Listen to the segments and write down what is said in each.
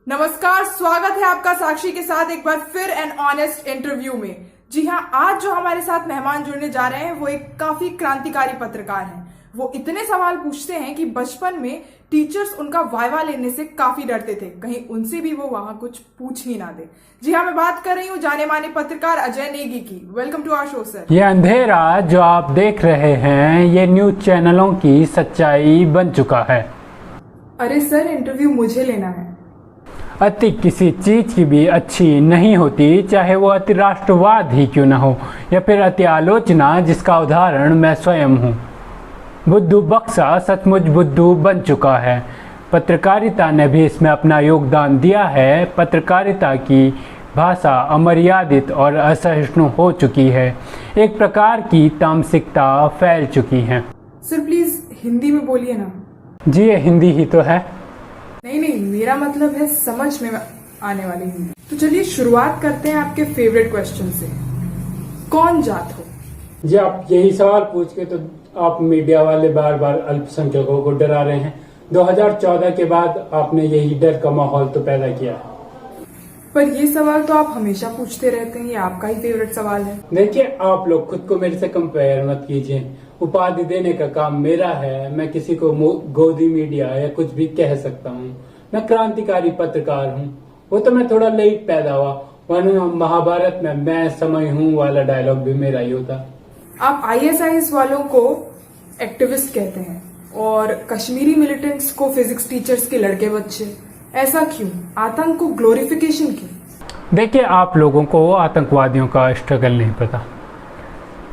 नमस्कार, स्वागत है आपका साक्षी के साथ एक बार फिर एन ऑनेस्ट इंटरव्यू में। जी हाँ, आज जो हमारे साथ मेहमान जुड़ने जा रहे हैं वो एक काफी क्रांतिकारी पत्रकार हैं। वो इतने सवाल पूछते हैं कि बचपन में टीचर्स उनका वाइवा लेने से काफी डरते थे, कहीं उनसे भी वो वहां कुछ पूछ ही ना दे। जी हाँ, मैं बात कर रही हूँ जाने माने पत्रकार अजय नेगी की। Welcome to our show sir. ये अंधेरा जो आप देख रहे हैं ये न्यूज चैनलों की सच्चाई बन चुका है। अरे सर, इंटरव्यू मुझे लेना है। अति किसी चीज की भी अच्छी नहीं होती, चाहे वो अति राष्ट्रवाद ही क्यों न हो या फिर अति आलोचना, जिसका उदाहरण मैं स्वयं हूँ। बुद्धू बक्सा सचमुच बुद्धू बन चुका है। पत्रकारिता ने भी इसमें अपना योगदान दिया है। पत्रकारिता की भाषा अमर्यादित और असहिष्णु हो चुकी है। एक प्रकार की तामसिकता फैल चुकी है। सर प्लीज हिंदी में बोलिए ना। जी, ये हिंदी ही तो है। नहीं, मेरा मतलब है समझ में आने वाली हिंदी। तो चलिए शुरुआत करते हैं आपके फेवरेट क्वेश्चन से। कौन जात हो? जी, आप यही सवाल पूछ के तो आप मीडिया वाले बार बार अल्पसंख्यकों को डरा रहे हैं। 2014 के बाद आपने यही डर का माहौल तो पैदा किया है। पर ये सवाल तो आप हमेशा पूछते रहते हैं, ये आपका ही फेवरेट सवाल है। देखिए, आप लोग खुद को मेरे से कंपेयर मत कीजिए। उपाधि देने का काम मेरा है। मैं किसी को गोदी मीडिया या कुछ भी कह सकता हूँ। मैं क्रांतिकारी पत्रकार हूँ। वो तो मैं थोड़ा लेट पैदा हुआ, वरना महाभारत में मैं समय हूँ वाला डायलॉग भी मेरा ही होता। आप ISIS वालों को एक्टिविस्ट कहते हैं और कश्मीरी मिलिटेंट्स को फिजिक्स टीचर्स के लड़के बच्चे। ऐसा क्यों? आतंक को ग्लोरिफिकेशन क्यों? देखिए, आप लोगों को आतंकवादियों का स्ट्रगल नहीं पता।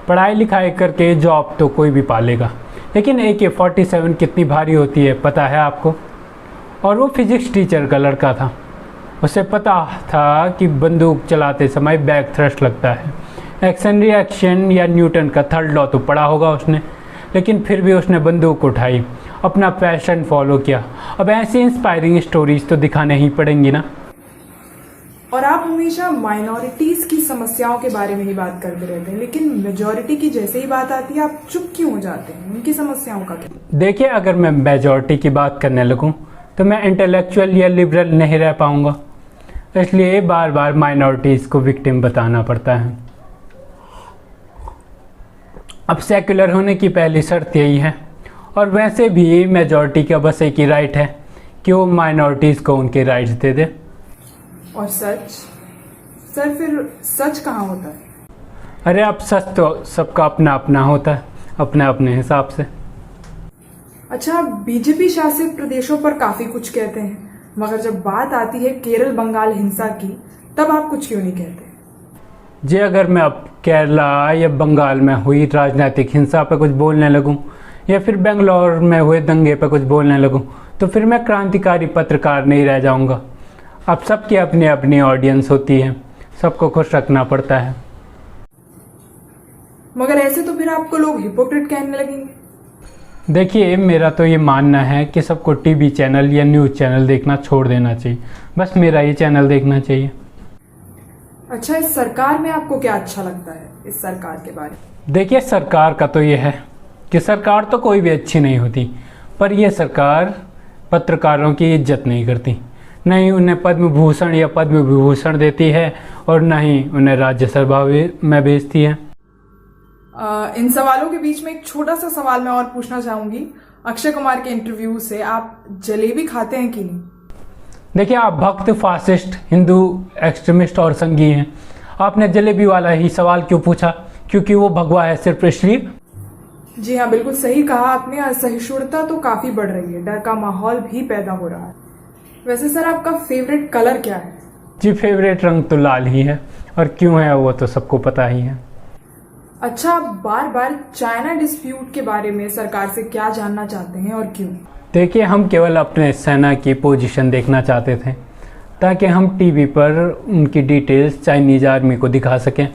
पढ़ाई लिखाई करके जॉब तो कोई भी पालेगा, लेकिन AK-47 कितनी भारी होती है पता है आपको? और वो फिजिक्स टीचर का लड़का था। उसे पता था कि बंदूक चलाते समय बैक थ्रस्ट लगता है। एक्शन रिएक्शन या न्यूटन का थर्ड लॉ तो पढ़ा होगा उसने, लेकिन फिर भी उसने बंदूक उठाई, अपना पैशन फॉलो किया। अब ऐसी इंस्पायरिंग स्टोरीज तो दिखाने ही पड़ेंगी ना। और आप हमेशा माइनॉरिटीज की समस्याओं के बारे में ही बात करते रहते हैं, लेकिन मेजॉरिटी की जैसे ही बात आती है आप चुप क्यों हो जाते हैं? उनकी समस्याओं का क्या? देखिए, अगर मैं मेजॉरिटी की बात करने लगूं तो मैं इंटेलेक्चुअल या लिबरल नहीं रह पाऊंगा, इसलिए बार बार माइनॉरिटीज को विक्टिम बताना पड़ता है। अब सेक्युलर होने की पहली शर्त यही है, और वैसे भी मेजॉरिटी का बस एक ही राइट है कि वो माइनॉरिटीज को उनके राइट्स दे दे। और सच? सर फिर सच कहाँ होता है? अरे अब सच तो सबका अपना अपना होता है, अपने अपने हिसाब से। अच्छा, बीजेपी शासित प्रदेशों पर काफी कुछ कहते हैं, मगर जब बात आती है केरल बंगाल हिंसा की, तब आप कुछ क्यों नहीं कहते? जी, अगर मैं अब केरला या बंगाल में हुई राजनीतिक हिंसा पर कुछ बोलने लगूं या फिर बेंगलोर में हुए दंगे पर कुछ बोलने लगूं तो फिर मैं क्रांतिकारी पत्रकार नहीं रह जाऊंगा। अब सबकी अपनी अपनी ऑडियंस होती है, सबको खुश रखना पड़ता है। मगर ऐसे तो फिर आपको लोग हिपोक्रेट कहने लगेंगे। देखिए, मेरा तो ये मानना है कि सबको टीवी चैनल या न्यूज़ चैनल देखना छोड़ देना चाहिए। बस मेरा ही चैनल देखना चाहिए। अच्छा, इस सरकार में आपको क्या अच्छा लगता है? इस सरकार के बारे में? देखिए, सरकार का तो ये है कि सरकार तो कोई भी अच्छी नहीं होती, पर यह सरकार पत्रकारों की इज्जत नहीं करती। नहीं उन्हें पद्म भूषण या पद्म विभूषण देती है और न ही उन्हें राज्यसभा में भेजती है। इन सवालों के बीच में एक छोटा सा सवाल मैं और पूछना चाहूंगी। अक्षय कुमार के इंटरव्यू से आप जलेबी खाते हैं कि नहीं? देखिए, आप भक्त, फासिस्ट, हिंदू एक्सट्रीमिस्ट और संघी हैं। आपने जलेबी वाला ही सवाल क्यों पूछा? क्योंकि वो भगवा है सिर्फ इसलिए? जी हाँ, बिल्कुल सही कहा आपने। असहिष्णुता तो काफी बढ़ रही है, डर का माहौल भी पैदा हो रहा है। वैसे सर, आपका फेवरेट कलर क्या है? जी, फेवरेट रंग तो लाल ही है, और क्यों है वो तो सबको पता ही है। अच्छा, आप बार बार चाइना डिस्प्यूट के बारे में सरकार से क्या जानना चाहते हैं और क्यों? देखिए, हम केवल अपने सेना की पोजीशन देखना चाहते थे ताकि हम टीवी पर उनकी डिटेल्स चाइनीज आर्मी को दिखा सकें,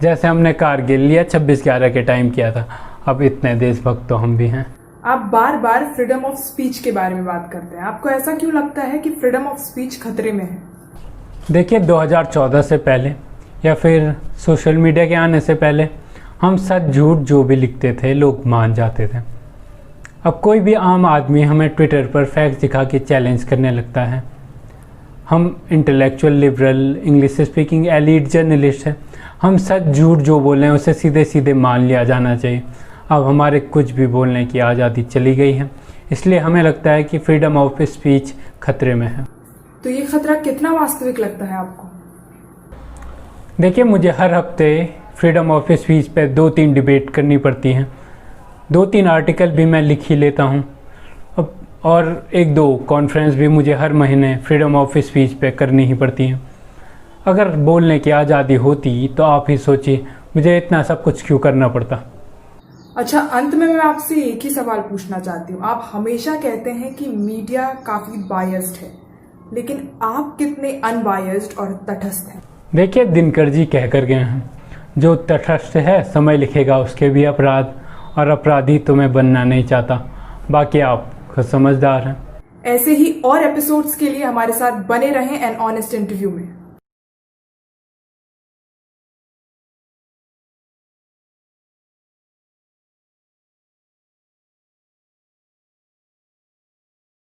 जैसे हमने कारगिल या 26/11 के टाइम किया था। अब इतने देशभक्त तो हम भी हैं। आप बार बार फ्रीडम ऑफ स्पीच के बारे में बात करते हैं। आपको ऐसा क्यों लगता है कि फ्रीडम ऑफ स्पीच खतरे में है? देखिए, 2014 से पहले या फिर सोशल मीडिया के आने से पहले हम सच झूठ जो भी लिखते थे लोग मान जाते थे। अब कोई भी आम आदमी हमें ट्विटर पर फैक्ट दिखा के चैलेंज करने लगता है। हम intellectual liberal English speaking elite journalist हैं। हम सच झूठ जो बोल रहे हैं उसे सीधे सीधे मान लिया जाना चाहिए। अब हमारे कुछ भी बोलने की आज़ादी चली गई है, इसलिए हमें लगता है कि फ्रीडम ऑफ स्पीच खतरे में है। तो ये खतरा कितना वास्तविक लगता है आपको? देखिए, मुझे हर हफ्ते फ्रीडम ऑफ स्पीच पे 2-3 डिबेट करनी पड़ती हैं। 2-3 आर्टिकल भी मैं लिख ही लेता हूँ और 1-2 कॉन्फ्रेंस भी मुझे हर महीने फ्रीडम ऑफ स्पीच पे करनी ही पड़ती हैं। अगर बोलने की आज़ादी होती तो आप ही सोचिए मुझे इतना सब कुछ क्यों करना पड़ता। अच्छा, अंत में मैं आपसे एक ही सवाल पूछना चाहती हूँ। आप हमेशा कहते हैं कि मीडिया काफी बायस्ड है, लेकिन आप कितने अनबायस्ड और तटस्थ हैं? देखिए, दिनकर जी कह कर गए हैं, जो तटस्थ है समय लिखेगा उसके भी अपराध, और अपराधी तो मैं बनना नहीं चाहता। बाकी आप खुद समझदार हैं। ऐसे ही और एपिसोड्स के लिए हमारे साथ बने रहें एन ऑनेस्ट इंटरव्यू में।